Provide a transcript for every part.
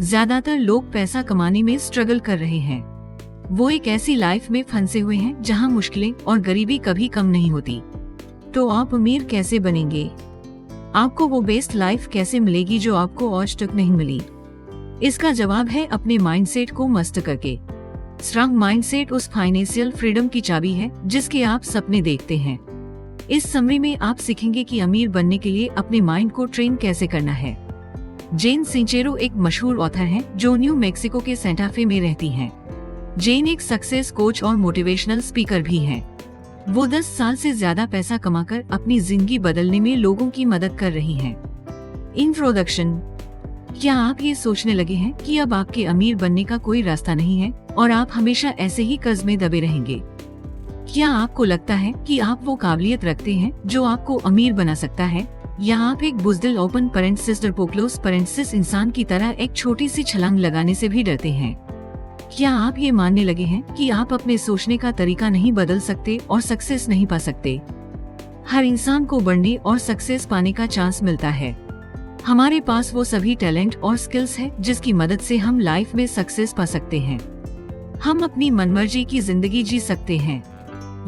ज्यादातर लोग पैसा कमाने में स्ट्रगल कर रहे हैं। वो एक ऐसी लाइफ में फंसे हुए हैं जहां मुश्किलें और गरीबी कभी कम नहीं होती। तो आप अमीर कैसे बनेंगे? आपको वो बेस्ट लाइफ कैसे मिलेगी जो आपको आज तक नहीं मिली? इसका जवाब है अपने माइंडसेट को मस्त करके। स्ट्रांग माइंडसेट उस फाइनेंशियल फ्रीडम की चाबी है जिसके आप सपने देखते हैं। इस समरी में आप सीखेंगे कि अमीर बनने के लिए अपने माइंड को ट्रेन कैसे करना है। जेन सिंचेरो एक मशहूर ऑथर हैं जो न्यू मैक्सिको के सेंटा फे में रहती हैं। जेन एक सक्सेस कोच और मोटिवेशनल स्पीकर भी हैं। वो 10 साल से ज्यादा पैसा कमाकर अपनी जिंदगी बदलने में लोगों की मदद कर रही हैं। इंट्रोडक्शन। क्या आप ये सोचने लगे हैं कि अब आपके अमीर बनने का कोई रास्ता नहीं है और आप हमेशा ऐसे ही कर्ज में दबे रहेंगे? क्या आपको लगता है कि आप वो काबिलियत रखते हैं जो आपको अमीर बना सकता है, या आप एक बुज़दिल ओपन पेरेंट्सिस डरपोक्लोस पेरेंट्सिस इंसान की तरह एक छोटी सी छलांग लगाने से भी डरते हैं? क्या आप ये मानने लगे हैं कि आप अपने सोचने का तरीका नहीं बदल सकते और सक्सेस नहीं पा सकते? हर इंसान को बढ़ने और सक्सेस पाने का चांस मिलता है। हमारे पास वो सभी टैलेंट और स्किल्स है जिसकी मदद से हम लाइफ में सक्सेस पा सकते हैं। हम अपनी मनमर्जी की जिंदगी जी सकते हैं।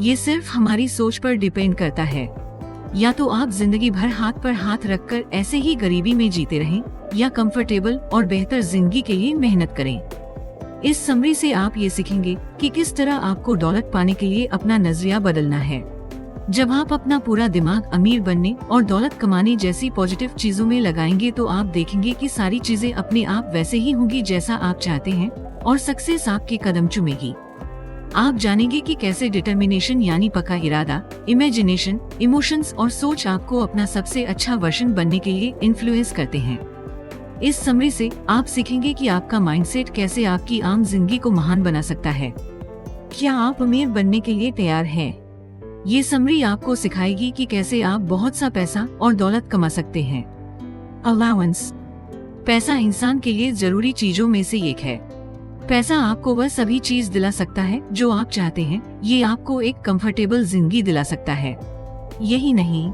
ये सिर्फ हमारी सोच पर डिपेंड करता है। या तो आप जिंदगी भर हाथ पर हाथ रखकर ऐसे ही गरीबी में जीते रहें, या कंफर्टेबल और बेहतर जिंदगी के लिए मेहनत करें। इस समरी से आप ये सीखेंगे कि किस तरह आपको दौलत पाने के लिए अपना नजरिया बदलना है। जब आप अपना पूरा दिमाग अमीर बनने और दौलत कमाने जैसी पॉजिटिव चीजों में लगाएंगे तो आप देखेंगे कि सारी चीजें अपने आप वैसे ही होंगी जैसा आप चाहते हैं और सक्सेस आपके कदम चूमेगी। आप जानेंगे कि कैसे डिटर्मिनेशन यानी पक्का इरादा, इमेजिनेशन, इमोशंस और सोच आपको अपना सबसे अच्छा वर्जन बनने के लिए इन्फ्लुएंस करते हैं। इस समरी से आप सीखेंगे कि आपका माइंडसेट कैसे आपकी आम जिंदगी को महान बना सकता है। क्या आप अमीर बनने के लिए तैयार हैं? ये समरी आपको सिखाएगी कि कैसे आप बहुत सा पैसा और दौलत कमा सकते हैं। अलाउंस। पैसा इंसान के लिए जरूरी चीजों में से एक है। पैसा आपको वह सभी चीज दिला सकता है जो आप चाहते हैं। ये आपको एक कंफर्टेबल जिंदगी दिला सकता है। यही नहीं,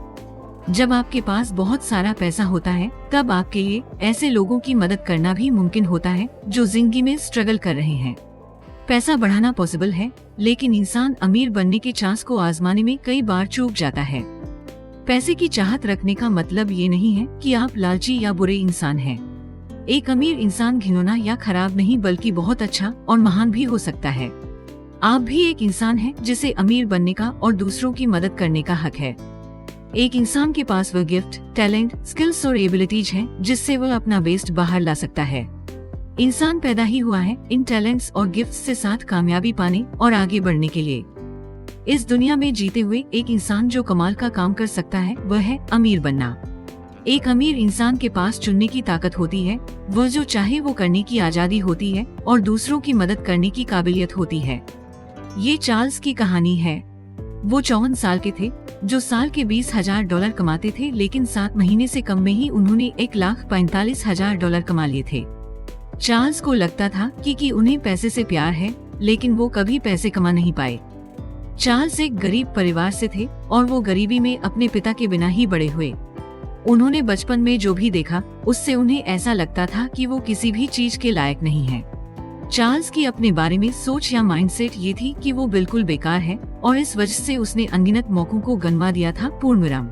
जब आपके पास बहुत सारा पैसा होता है तब आपके लिए ऐसे लोगों की मदद करना भी मुमकिन होता है जो जिंदगी में स्ट्रगल कर रहे हैं। पैसा बढ़ाना पॉसिबल है, लेकिन इंसान अमीर बनने के चांस को आजमाने में कई बार चूक जाता है। पैसे की चाहत रखने का मतलब ये नहीं है कि आप लालची या बुरे इंसान हैं। एक अमीर इंसान घिनौना या खराब नहीं बल्कि बहुत अच्छा और महान भी हो सकता है। आप भी एक इंसान हैं जिसे अमीर बनने का और दूसरों की मदद करने का हक है। एक इंसान के पास वह गिफ्ट, टैलेंट, स्किल्स और एबिलिटीज हैं जिससे वह अपना बेस्ट बाहर ला सकता है। इंसान पैदा ही हुआ है इन टैलेंट्स और गिफ्ट्स से साथ कामयाबी पाने और आगे बढ़ने के लिए। इस दुनिया में जीते हुए एक इंसान जो कमाल का काम कर सकता है वह है अमीर बनना। एक अमीर इंसान के पास चुनने की ताकत होती है, वह जो चाहे वो करने की आजादी होती है और दूसरों की मदद करने की काबिलियत होती है। ये चार्ल्स की कहानी है। वो 54 साल के थे जो साल के $20,000 कमाते थे, लेकिन 7 महीने से कम में ही उन्होंने $1,45,000 कमा लिए थे। चार्ल्स को लगता था कि उन्हें पैसे से प्यार है, लेकिन वो कभी पैसे कमा नहीं पाए। चार्ल्स एक गरीब परिवार से थे और वो गरीबी में अपने पिता के बिना ही बड़े हुए। उन्होंने बचपन में जो भी देखा उससे उन्हें ऐसा लगता था कि वो किसी भी चीज के लायक नहीं है। चार्ल्स की अपने बारे में सोच या माइंडसेट ये थी कि वो बिल्कुल बेकार है और इस वजह से उसने अनगिनत मौकों को गंवा दिया था। पूर्णविराम।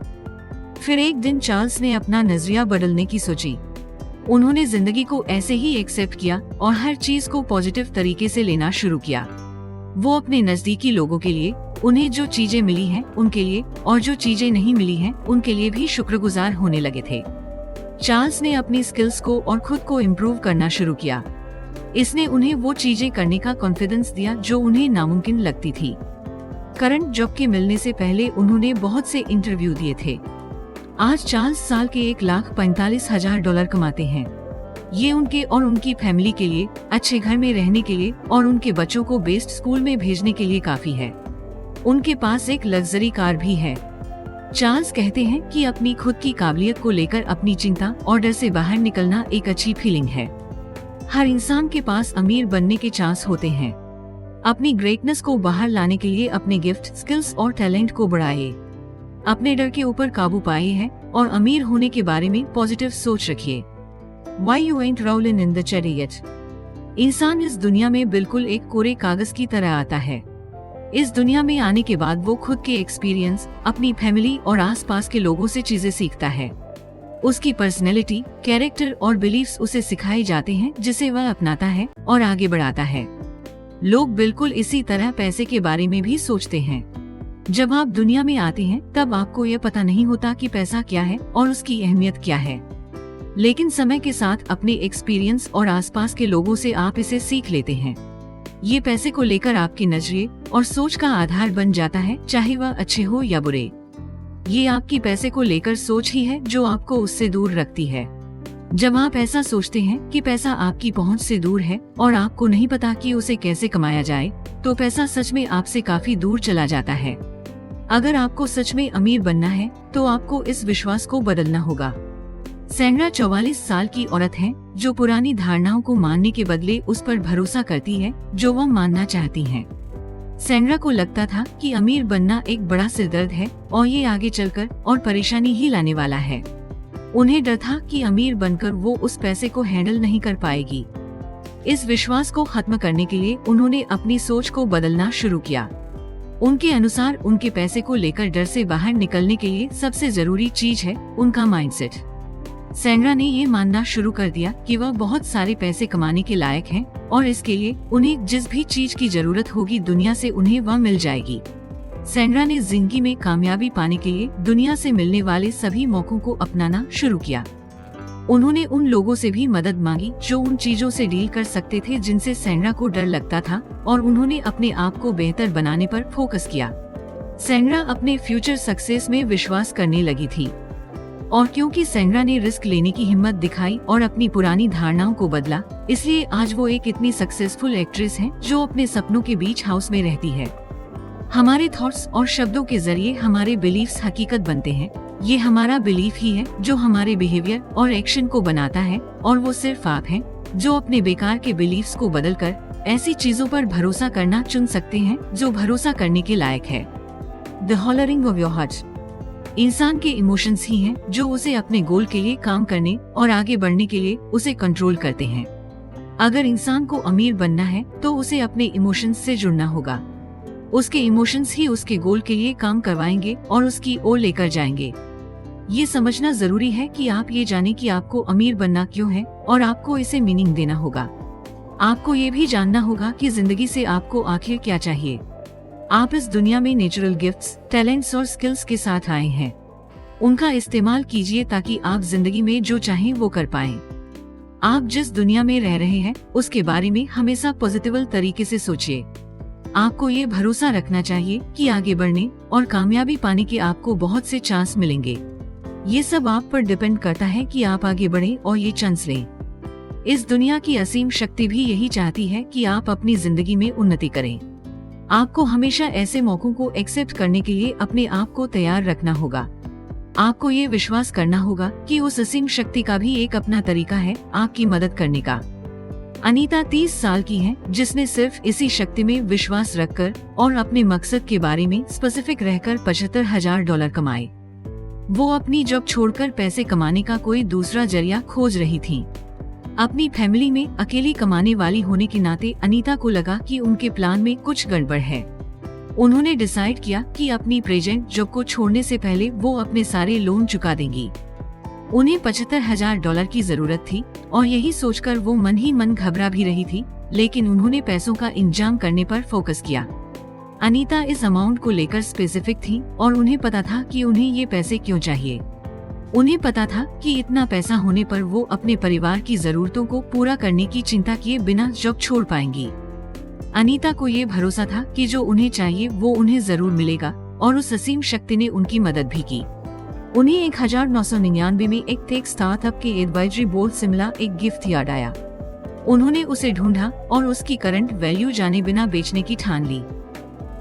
फिर एक दिन चार्ल्स ने अपना नजरिया बदलने की सोची। उन्होंने जिंदगी को ऐसे ही एक्सेप्ट किया और हर चीज को पॉजिटिव तरीके से लेना शुरू किया। वो अपने नजदीकी लोगों के लिए, उन्हें जो चीजें मिली हैं उनके लिए, और जो चीजें नहीं मिली हैं उनके लिए भी शुक्रगुजार होने लगे थे। चार्ल्स ने अपनी स्किल्स को और खुद को इम्प्रूव करना शुरू किया। इसने उन्हें वो चीजें करने का कॉन्फिडेंस दिया जो उन्हें नामुमकिन लगती थी। करंट जॉब के मिलने से पहले उन्होंने बहुत से इंटरव्यू दिए थे। आज चार्ल्स साल के $1,45,000 कमाते हैं। ये उनके और उनकी फैमिली के लिए, अच्छे घर में रहने के लिए और उनके बच्चों को बेस्ट स्कूल में भेजने के लिए काफी है। उनके पास एक लग्जरी कार भी है। चार्ल्स कहते हैं कि अपनी खुद की काबिलियत को लेकर अपनी चिंता और डर से बाहर निकलना एक अच्छी फीलिंग है। हर इंसान के पास अमीर बनने के चांस होते हैं। अपनी ग्रेटनेस को बाहर लाने के लिए अपने गिफ्ट, स्किल्स और टैलेंट को बढ़ाइए। अपने डर के ऊपर काबू पाए हैं और अमीर होने के बारे में पॉजिटिव सोच रखिए। Why you ain't rolling in the chariot? इंसान इस दुनिया में बिल्कुल एक कोरे कागज की तरह आता है। इस दुनिया में आने के बाद वो खुद के एक्सपीरियंस, अपनी फैमिली और आसपास के लोगों से चीजें सीखता है। उसकी पर्सनैलिटी, कैरेक्टर और बिलीफ्स उसे सिखाए जाते हैं, जिसे वह अपनाता है और आगे बढ़ाता है। लोग बिल्कुल इसी तरह पैसे के बारे में भी सोचते हैं। जब आप दुनिया में आते हैं तब आपको यह पता नहीं होता कि पैसा क्या है और उसकी अहमियत क्या है, लेकिन समय के साथ अपने एक्सपीरियंस और आसपास के लोगों से आप इसे सीख लेते हैं। ये पैसे को लेकर आपके नजरिए और सोच का आधार बन जाता है, चाहे वह अच्छे हो या बुरे। ये आपकी पैसे को लेकर सोच ही है जो आपको उससे दूर रखती है। जब आप ऐसा सोचते हैं कि पैसा आपकी पहुंच से दूर है और आपको नहीं पता कि उसे कैसे कमाया जाए, तो पैसा सच में आपसे काफी दूर चला जाता है। अगर आपको सच में अमीर बनना है तो आपको इस विश्वास को बदलना होगा। सैंड्रा 44 साल की औरत है जो पुरानी धारणाओं को मानने के बदले उस पर भरोसा करती है जो वह मानना चाहती है। सैंड्रा को लगता था कि अमीर बनना एक बड़ा सिरदर्द है और ये आगे चलकर और परेशानी ही लाने वाला है। उन्हें डर था कि अमीर बनकर वो उस पैसे को हैंडल नहीं कर पाएगी। इस विश्वास को खत्म करने के लिए उन्होंने अपनी सोच को बदलना शुरू किया। उनके अनुसार उनके पैसे को लेकर डर से बाहर निकलने के लिए सबसे जरूरी चीज है उनका माइंडसेट। सैंड्रा ने ये मानना शुरू कर दिया कि वह बहुत सारे पैसे कमाने के लायक हैं और इसके लिए उन्हें जिस भी चीज की जरूरत होगी दुनिया से उन्हें वह मिल जाएगी। सैंड्रा ने जिंदगी में कामयाबी पाने के लिए दुनिया से मिलने वाले सभी मौकों को अपनाना शुरू किया। उन्होंने उन लोगों से भी मदद मांगी जो उन चीजों से डील कर सकते थे जिनसे सैंड्रा को डर लगता था, और उन्होंने अपने आप को बेहतर बनाने पर फोकस किया। सैंड्रा अपने फ्यूचर सक्सेस में विश्वास करने लगी थी, और क्योंकि सैंड्रा ने रिस्क लेने की हिम्मत दिखाई और अपनी पुरानी धारणाओं को बदला, इसलिए आज वो एक इतनी सक्सेसफुल एक्ट्रेस है जो अपने सपनों के बीच हाउस में रहती है। हमारे थॉट्स और शब्दों के जरिए हमारे बिलीफ्स हकीकत बनते हैं। ये हमारा बिलीफ ही है जो हमारे बिहेवियर और एक्शन को बनाता है, और वो सिर्फ आप हैं जो अपने बेकार के बिलीफ्स को बदलकर ऐसी चीजों पर भरोसा करना चुन सकते हैं जो भरोसा करने के लायक है। The hollering of your heart. इंसान के इमोशंस ही हैं जो उसे अपने गोल के लिए काम करने और आगे बढ़ने के लिए उसे कंट्रोल करते हैं। अगर इंसान को अमीर बनना है तो उसे अपने इमोशंस से जुड़ना होगा। उसके इमोशंस ही उसके गोल के लिए काम करवाएंगे और उसकी ओर लेकर जाएंगे। ये समझना जरूरी है कि आप ये जाने कि आपको अमीर बनना क्यों है, और आपको इसे मीनिंग देना होगा। आपको ये भी जानना होगा कि जिंदगी से आपको आखिर क्या चाहिए। आप इस दुनिया में नेचुरल गिफ्ट्स, टैलेंट्स और स्किल्स के साथ आए हैं। उनका इस्तेमाल कीजिए ताकि आप जिंदगी में जो चाहें वो कर पाएं। आप जिस दुनिया में रह रहे हैं उसके बारे में हमेशा पॉजिटिव तरीके से सोचिए। आपको ये भरोसा रखना चाहिए कि आगे बढ़ने और कामयाबी पाने के आपको बहुत से चांस मिलेंगे। ये सब आप पर डिपेंड करता है कि आप आगे बढ़ें और ये चांस लें। इस दुनिया की असीम शक्ति भी यही चाहती है कि आप अपनी जिंदगी में उन्नति करें। आपको हमेशा ऐसे मौकों को एक्सेप्ट करने के लिए अपने आप को तैयार रखना होगा। आपको ये विश्वास करना होगा कि उस असीम शक्ति का भी एक अपना तरीका है आपकी मदद करने का। अनीता 30 साल की है जिसने सिर्फ इसी शक्ति में विश्वास रखकर और अपने मकसद के बारे में स्पेसिफिक रहकर $75,000 कमाए। वो अपनी जॉब छोड़कर पैसे कमाने का कोई दूसरा जरिया खोज रही थी। अपनी फैमिली में अकेली कमाने वाली होने के नाते अनीता को लगा कि उनके प्लान में कुछ गड़बड़ है। उन्होंने डिसाइड किया कि अपनी प्रेजेंट जॉब को छोड़ने से पहले वो अपने सारे लोन चुका देंगी। उन्हें $75,000 की जरूरत थी और यही सोचकर वो मन ही मन घबरा भी रही थी, लेकिन उन्होंने पैसों का इंतजाम करने पर फोकस किया। अनीता इस अमाउंट को लेकर स्पेसिफिक थी और उन्हें पता था कि उन्हें ये पैसे क्यों चाहिए। उन्हें पता था कि इतना पैसा होने पर वो अपने परिवार की जरूरतों को पूरा करने की चिंता किए बिना जॉब छोड़ पाएंगी। अनीता को ये भरोसा था कि जो उन्हें चाहिए वो उन्हें जरूर मिलेगा, और उस असीम शक्ति ने उनकी मदद भी की। उन्हें 1999 में एक टेक स्टार्टअप के एडवाइजरी बोर्ड से मिला एक गिफ्ट याद आया। उन्होंने उसे ढूंढा और उसकी करंट वैल्यू जाने बिना बेचने की ठान ली।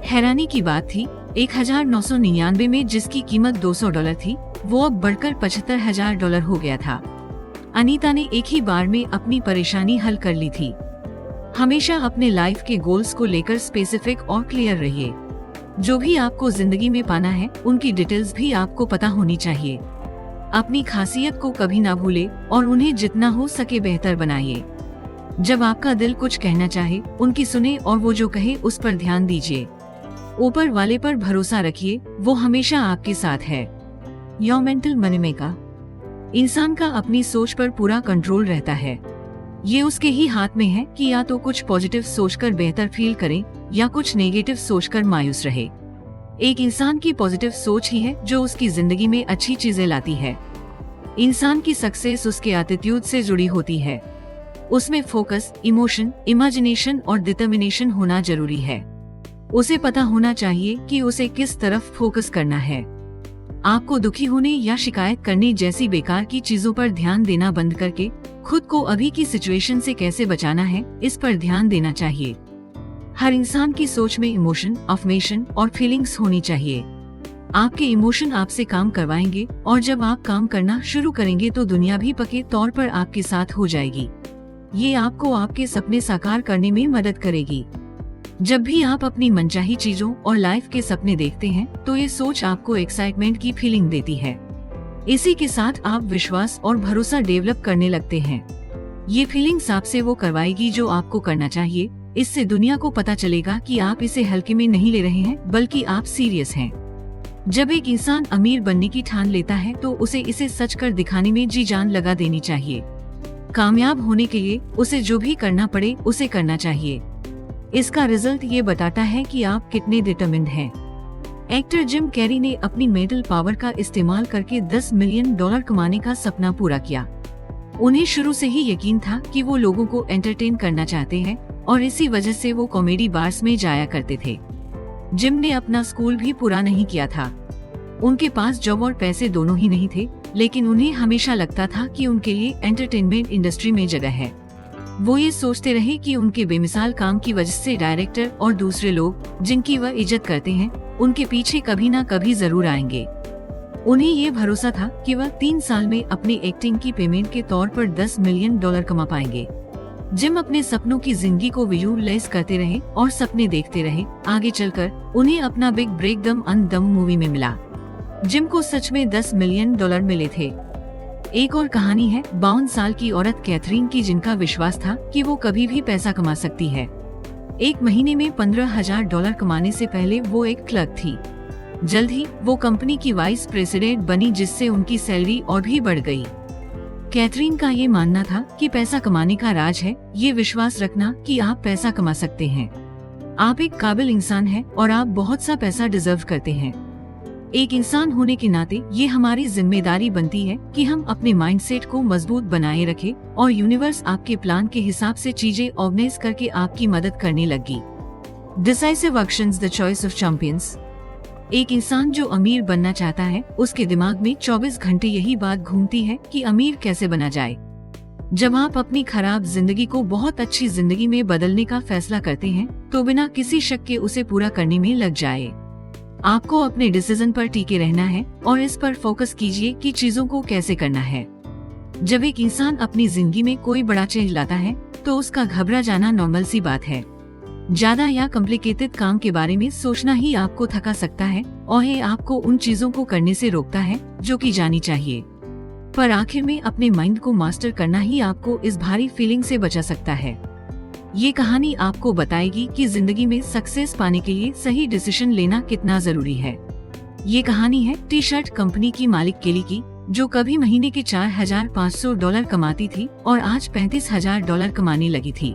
हैरानी की बात थी, 1999 में जिसकी कीमत $200 थी वो अब बढ़कर $75,000 हो गया था। अनीता ने एक ही बार में अपनी परेशानी हल कर ली थी। हमेशा अपने लाइफ के गोल्स को लेकर स्पेसिफिक और क्लियर रहिए। जो भी आपको जिंदगी में पाना है उनकी डिटेल्स भी आपको पता होनी चाहिए। अपनी खासियत को कभी ना भूले और उन्हें जितना हो सके बेहतर बनाइए। जब आपका दिल कुछ कहना चाहे, उनकी सुने और वो जो कहे उस पर ध्यान दीजिए। ऊपर वाले पर भरोसा रखिए, वो हमेशा आपके साथ है। Your mental money maker. इंसान का अपनी सोच पर पूरा कंट्रोल रहता है। ये उसके ही हाथ में है कि या तो कुछ पॉजिटिव सोचकर बेहतर फील करे या कुछ नेगेटिव सोचकर मायूस रहे। एक इंसान की पॉजिटिव सोच ही है जो उसकी जिंदगी में अच्छी चीजें लाती है। इंसान की सक्सेस उसके एटीट्यूड से जुड़ी होती है। उसमें फोकस, इमोशन, इमेजिनेशन और डिटर्मिनेशन होना जरूरी है। उसे पता होना चाहिए कि उसे किस तरफ फोकस करना है। आपको दुखी होने या शिकायत करने जैसी बेकार की चीजों पर ध्यान देना बंद करके खुद को अभी की सिचुएशन से कैसे बचाना है, इस पर ध्यान देना चाहिए। हर इंसान की सोच में इमोशन, अफर्मेशन और फीलिंग्स होनी चाहिए। आपके इमोशन आपसे काम करवाएंगे और जब आप काम करना शुरू करेंगे तो दुनिया भी पक्के तौर पर आपके साथ हो जाएगी। ये आपको आपके सपने साकार करने में मदद करेगी। जब भी आप अपनी मनचाही चीजों और लाइफ के सपने देखते हैं तो ये सोच आपको एक्साइटमेंट की फीलिंग देती है। इसी के साथ आप विश्वास और भरोसा डेवलप करने लगते हैं। ये फीलिंग्स आपसे वो करवाएगी जो आपको करना चाहिए। इससे दुनिया को पता चलेगा कि आप इसे हल्के में नहीं ले रहे हैं, बल्कि आप सीरियस हैं। जब एक इंसान अमीर बनने की ठान लेता है तो उसे इसे सच कर दिखाने में जी जान लगा देनी चाहिए। कामयाब होने के लिए उसे जो भी करना पड़े उसे करना चाहिए। इसका रिजल्ट ये बताता है कि आप कितने डिटरमिन्ड हैं। एक्टर जिम कैरी ने अपनी मेंटल पावर का इस्तेमाल करके $10 मिलियन कमाने का सपना पूरा किया। उन्हें शुरू से ही यकीन था कि वो लोगों को एंटरटेन करना चाहते हैं और इसी वजह से वो कॉमेडी बार्स में जाया करते थे। जिम ने अपना स्कूल भी पूरा नहीं किया था। उनके पास जॉब और पैसे दोनों ही नहीं थे, लेकिन उन्हें हमेशा लगता था कि उनके लिए एंटरटेनमेंट इंडस्ट्री में जगह है। वो ये सोचते रहे कि उनके बेमिसाल काम की वजह से डायरेक्टर और दूसरे लोग जिनकी वह इज्जत करते हैं उनके पीछे कभी ना कभी जरूर आएंगे। उन्हें ये भरोसा था कि वह 3 साल में अपनी एक्टिंग की पेमेंट के तौर पर $10 मिलियन कमा पाएंगे। जिम अपने सपनों की जिंदगी को विजुअलाइज करते रहे और सपने देखते रहे। आगे चलकर उन्हें अपना बिग ब्रेक दम अन दम मूवी में मिला। जिम को सच में $10 मिलियन मिले थे। एक और कहानी है 52 साल की औरत कैथरीन की, जिनका विश्वास था कि वो कभी भी पैसा कमा सकती है। एक महीने में $15,000 कमाने से पहले वो एक क्लर्क थी। जल्द ही वो कंपनी की वाइस प्रेसिडेंट बनी, जिससे उनकी सैलरी और भी बढ़ गई। कैथरीन का ये मानना था कि पैसा कमाने का राज है ये विश्वास रखना कि आप पैसा कमा सकते हैं। आप एक काबिल इंसान हैं और आप बहुत सा पैसा डिजर्व करते हैं। एक इंसान होने के नाते ये हमारी जिम्मेदारी बनती है कि हम अपने माइंडसेट को मजबूत बनाए रखें और यूनिवर्स आपके प्लान के हिसाब से चीजें ऑर्गेनाइज करके आपकी मदद करने लगी। Decisive actions the choice of champions. एक इंसान जो अमीर बनना चाहता है उसके दिमाग में 24 घंटे यही बात घूमती है कि अमीर कैसे बना जाए। जब आप अपनी खराब जिंदगी को बहुत अच्छी जिंदगी में बदलने का फैसला करते हैं तो बिना किसी शक के उसे पूरा करने में लग जाए। आपको अपने डिसीजन पर टिके रहना है और इस पर फोकस कीजिए कि चीजों को कैसे करना है। जब एक इंसान अपनी जिंदगी में कोई बड़ा चेंज लाता है तो उसका घबरा जाना नॉर्मल सी बात है। ज्यादा या कॉम्प्लिकेटेड काम के बारे में सोचना ही आपको थका सकता है और ये आपको उन चीजों को करने से रोकता है जो की जानी चाहिए। पर आखिर में अपने माइंड को मास्टर करना ही आपको इस भारी फीलिंग से बचा सकता है। ये कहानी आपको बताएगी कि जिंदगी में सक्सेस पाने के लिए सही डिसीजन लेना कितना जरूरी है। ये कहानी है टी शर्ट कंपनी की मालिक केली की, जो कभी महीने के $4,500 कमाती थी और आज $35,000 कमाने लगी थी।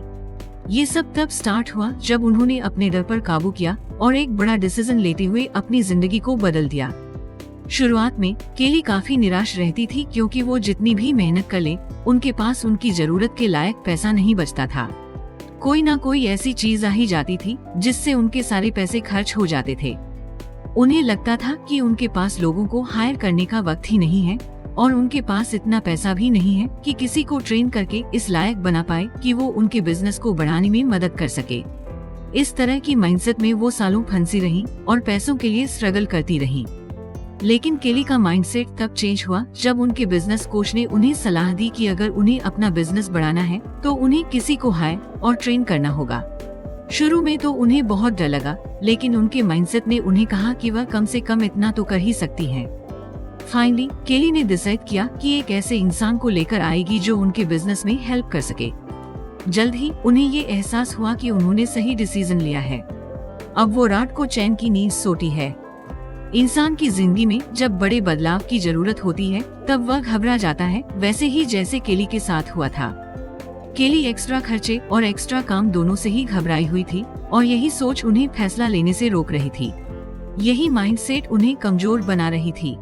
ये सब तब स्टार्ट हुआ जब उन्होंने अपने डर पर काबू किया और एक बड़ा डिसीजन लेते हुए अपनी जिंदगी को बदल दिया। शुरुआत में केली काफी निराश रहती थी क्योंकि वो जितनी भी मेहनत कर ले उनके पास उनकी जरूरत के लायक पैसा नहीं बचता था। कोई ना कोई ऐसी चीज आ ही जाती थी जिससे उनके सारे पैसे खर्च हो जाते थे। उन्हें लगता था कि उनके पास लोगों को हायर करने का वक्त ही नहीं है और उनके पास इतना पैसा भी नहीं है कि किसी को ट्रेन करके इस लायक बना पाए कि वो उनके बिजनेस को बढ़ाने में मदद कर सके। इस तरह की माइंडसेट में वो सालों फंसी रही और पैसों के लिए स्ट्रगल करती रही। लेकिन केली का माइंडसेट तब चेंज हुआ जब उनके बिजनेस कोच ने उन्हें सलाह दी कि अगर उन्हें अपना बिजनेस बढ़ाना है तो उन्हें किसी को हायर और ट्रेन करना होगा। शुरू में तो उन्हें बहुत डर लगा, लेकिन उनके माइंडसेट ने उन्हें कहा कि वह कम से कम इतना तो कर ही सकती हैं। फाइनली केली ने डिसाइड किया कि एक ऐसे इंसान को लेकर आएगी जो उनके बिजनेस में हेल्प कर सके। जल्द ही उन्हें ये एहसास हुआ कि उन्होंने सही डिसीजन लिया है। अब वो रात को चैन की नींद सोती है। इंसान की जिंदगी में जब बड़े बदलाव की जरूरत होती है तब वह घबरा जाता है, वैसे ही जैसे केली के साथ हुआ था। केली एक्स्ट्रा खर्चे और एक्स्ट्रा काम दोनों से ही घबराई हुई थी और यही सोच उन्हें फैसला लेने से रोक रही थी। यही माइंडसेट उन्हें कमजोर बना रही थी।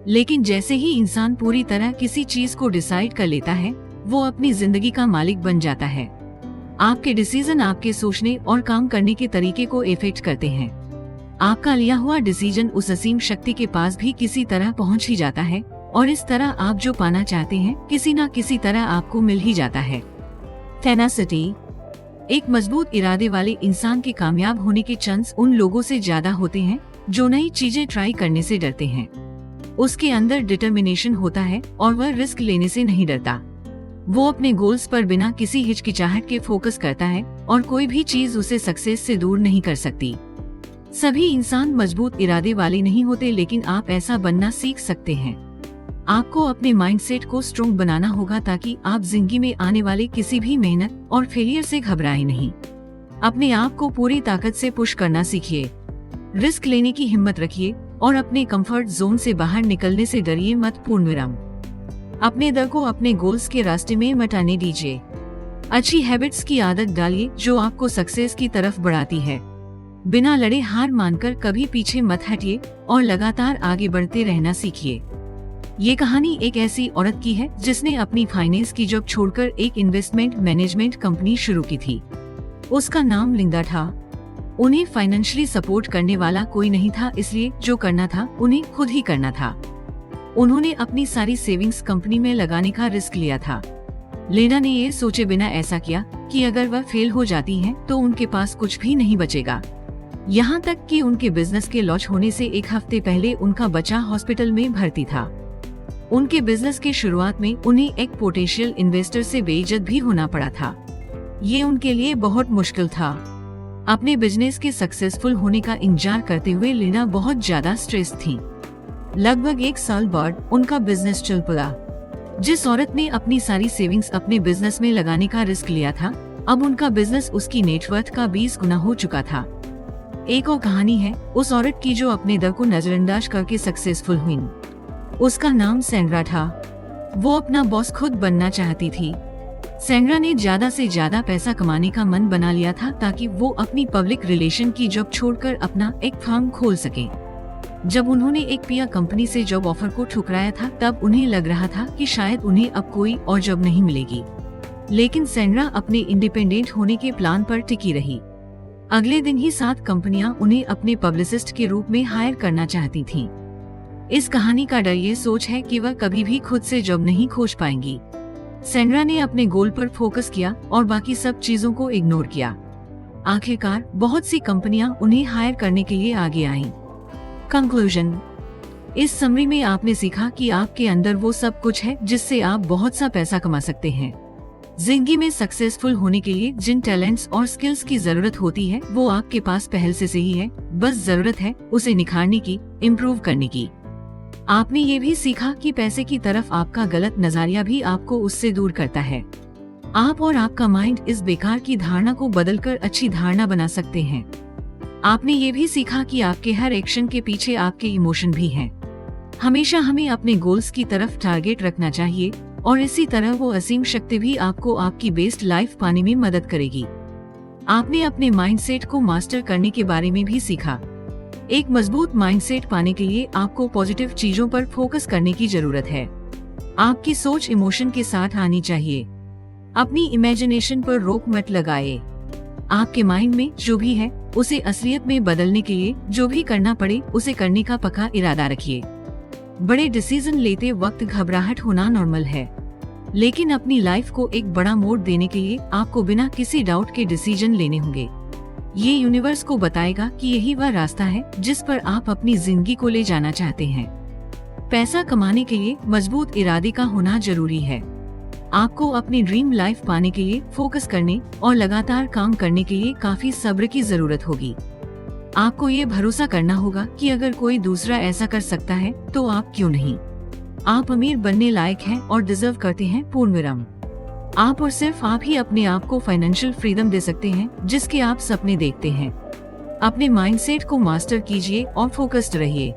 लेकिन जैसे ही इंसान पूरी तरह किसी चीज को डिसाइड कर लेता है, वो अपनी जिंदगी का मालिक बन जाता है। आपके डिसीजन आपके सोचने और काम करने के तरीके को इफेक्ट करते हैं। आपका लिया हुआ डिसीजन उस असीम शक्ति के पास भी किसी तरह पहुंच ही जाता है और इस तरह आप जो पाना चाहते हैं किसी न किसी तरह आपको मिल ही जाता है। टेनासिटी। एक मजबूत इरादे वाले इंसान के कामयाब होने के चांस उन लोगों से ज्यादा होते हैं जो नई चीजें ट्राई करने से डरते हैं। उसके अंदर डिटर्मिनेशन होता है और वह रिस्क लेने से नहीं डरता। वो अपने गोल्स पर बिना किसी हिचकिचाहट के फोकस करता है और कोई भी चीज उसे सक्सेस से दूर नहीं कर सकती। सभी इंसान मजबूत इरादे वाले नहीं होते, लेकिन आप ऐसा बनना सीख सकते हैं। आपको अपने माइंडसेट को स्ट्रॉन्ग बनाना होगा ताकि आप जिंदगी में आने वाले किसी भी मेहनत और फेलियर से घबराएं नहीं। अपने आप को पूरी ताकत से पुश करना सीखिए। रिस्क लेने की हिम्मत रखिए और अपने कंफर्ट जोन से बाहर निकलने से डरिए मत। पूर्णविराम। अपने डर को अपने गोल्स के रास्ते में मत आने दीजिए। अच्छी हैबिट्स की आदत डालिए जो आपको सक्सेस की तरफ बढ़ाती है। बिना लड़े हार मानकर कभी पीछे मत हटिए और लगातार आगे बढ़ते रहना सीखिए। ये कहानी एक ऐसी औरत की है जिसने अपनी फाइनेंस की जॉब छोड़कर एक इन्वेस्टमेंट मैनेजमेंट कंपनी शुरू की थी। उसका नाम लिंदा था। उन्हें फाइनेंशियली सपोर्ट करने वाला कोई नहीं था, इसलिए जो करना था उन्हें खुद ही करना था। उन्होंने अपनी सारी सेविंग्स कंपनी में लगाने का रिस्क लिया था। लिंडा ने ये सोचे बिना ऐसा किया कि अगर वह फेल हो जाती हैं तो उनके पास कुछ भी नहीं बचेगा। यहाँ तक कि उनके बिजनेस के लॉन्च होने से एक हफ्ते पहले उनका बच्चा हॉस्पिटल में भर्ती था। उनके बिजनेस के शुरुआत में उन्हें एक पोटेंशियल इन्वेस्टर से बेइज्जत भी होना पड़ा था। ये उनके लिए बहुत मुश्किल था। अपने बिजनेस के सक्सेसफुल होने का इंतजार करते हुए लिंडा बहुत ज्यादा स्ट्रेस थी। लगभग 1 साल बाद उनका बिजनेस चल पड़ा। जिस औरत ने अपनी सारी सेविंग्स अपने बिजनेस में लगाने का रिस्क लिया था, अब उनका बिजनेस उसकी नेटवर्थ का 20 गुना हो चुका था। एक और कहानी है उस औरत की जो अपने डर को नजरअंदाज करके सक्सेसफुल हुई। उसका नाम सैंड्रा था। वो अपना बॉस खुद बनना चाहती थी। सैंड्रा ने ज्यादा से ज्यादा पैसा कमाने का मन बना लिया था ताकि वो अपनी पब्लिक रिलेशन की जॉब छोड़कर अपना एक फर्म खोल सके। जब उन्होंने एक पीआर कंपनी से जॉब ऑफर को ठुकराया था तब उन्हें लग रहा था कि शायद उन्हें अब कोई और जॉब नहीं मिलेगी, लेकिन सैंड्रा अपने इंडिपेंडेंट होने के प्लान पर टिकी रही। अगले दिन ही 7 कंपनियां उन्हें अपने पब्लिसिस्ट के रूप में हायर करना चाहती थीं। इस कहानी का डर ये सोच है कि वह कभी भी खुद से जॉब नहीं खोज पाएंगी। सैंड्रा ने अपने गोल पर फोकस किया और बाकी सब चीजों को इग्नोर किया। आखिरकार बहुत सी कंपनियां उन्हें हायर करने के लिए आगे आईं। कंक्लूजन। इस समरी में आपने सीखा कि आपके अंदर वो सब कुछ है जिससे आप बहुत सा पैसा कमा सकते हैं। जिंदगी में सक्सेसफुल होने के लिए जिन टैलेंट्स और स्किल्स की जरूरत होती है वो आपके पास पहले से ही है, बस जरूरत है उसे निखारने की, इम्प्रूव करने की। आपने ये भी सीखा कि पैसे की तरफ आपका गलत नजरिया भी आपको उससे दूर करता है। आप और आपका माइंड इस बेकार की धारणा को बदलकर अच्छी धारणा बना सकते हैं। आपने ये भी सीखा कि आपके हर एक्शन के पीछे आपके इमोशन भी हैं। हमेशा हमें अपने गोल्स की तरफ टारगेट रखना चाहिए और इसी तरह वो असीम शक्ति भी आपको आपकी बेस्ट लाइफ पाने में मदद करेगी। आपने अपने माइंडसेट को मास्टर करने के बारे में भी सीखा। एक मजबूत माइंडसेट पाने के लिए आपको पॉजिटिव चीजों पर फोकस करने की जरूरत है। आपकी सोच इमोशन के साथ आनी चाहिए। अपनी इमेजिनेशन पर रोक मत लगाए। आपके माइंड में जो भी है उसे असलियत में बदलने के लिए जो भी करना पड़े उसे करने का पक्का इरादा रखिए। बड़े डिसीजन लेते वक्त घबराहट होना नॉर्मल है, लेकिन अपनी लाइफ को एक बड़ा मोड़ देने के लिए आपको बिना किसी डाउट के डिसीजन लेने होंगे। ये यूनिवर्स को बताएगा कि यही वह रास्ता है जिस पर आप अपनी जिंदगी को ले जाना चाहते हैं। पैसा कमाने के लिए मजबूत इरादे का होना जरूरी है। आपको अपनी ड्रीम लाइफ पाने के लिए फोकस करने और लगातार काम करने के लिए काफी सब्र की जरूरत होगी। आपको ये भरोसा करना होगा कि अगर कोई दूसरा ऐसा कर सकता है तो आप क्यों नहीं। आप अमीर बनने लायक हैं और डिजर्व करते हैं पूर्णविराम। आप और सिर्फ आप ही अपने आप को फाइनेंशियल फ्रीडम दे सकते हैं जिसके आप सपने देखते हैं। अपने माइंडसेट को मास्टर कीजिए और फोकस्ड रहिए।